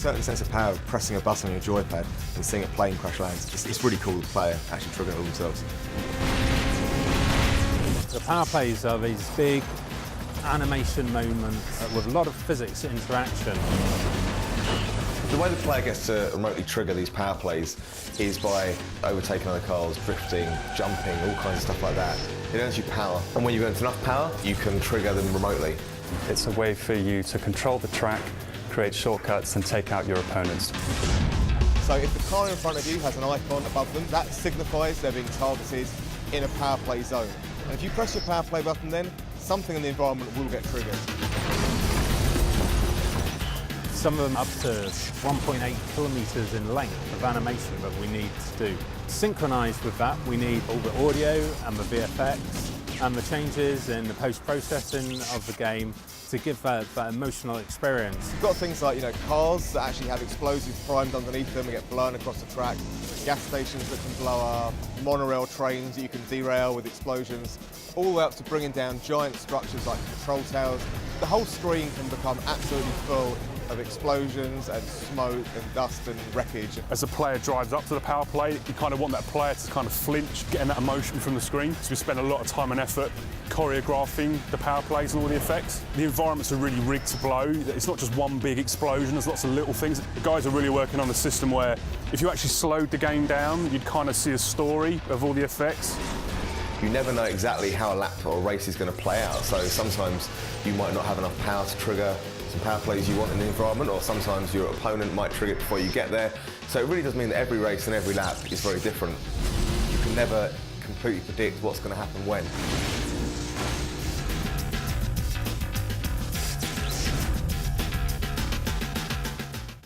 certain sense of power of pressing a button on your joypad and seeing a plane crash land. It's really cool the player actually triggering it all themselves. The Powerplays are these big animation moments with a lot of physics interaction. The way the player gets to remotely trigger these power plays is by overtaking other cars, drifting, jumping, all kinds of stuff like that. It earns you power, and when you go into enough power, you can trigger them remotely. It's a way for you to control the track, create shortcuts, and take out your opponents. So if the car in front of you has an icon above them, that signifies they're being targeted in a power play zone. And if you press your power play button then, something in the environment will get triggered. Some of them up to 1.8 kilometres in length of animation that we need to do. Synchronised with that, we need all the audio and the VFX and the changes in the post-processing of the game to give that emotional experience. You've got things like, cars that actually have explosives primed underneath them and get blown across the track, gas stations that can blow up, monorail trains that you can derail with explosions, all the way up to bringing down giant structures like control towers. The whole screen can become absolutely full of explosions and smoke and dust and wreckage. As the player drives up to the power play, you kind of want that player to kind of flinch, getting that emotion from the screen. So we spend a lot of time and effort choreographing the power plays and all the effects. The environments are really rigged to blow. It's not just one big explosion, there's lots of little things. The guys are really working on a system where if you actually slowed the game down, you'd kind of see a story of all the effects. You never know exactly how a lap or a race is going to play out, so sometimes you might not have enough power to trigger some power plays you want in the environment, or sometimes your opponent might trigger it before you get there. So it really does mean that every race and every lap is very different. You can never completely predict what's going to happen when.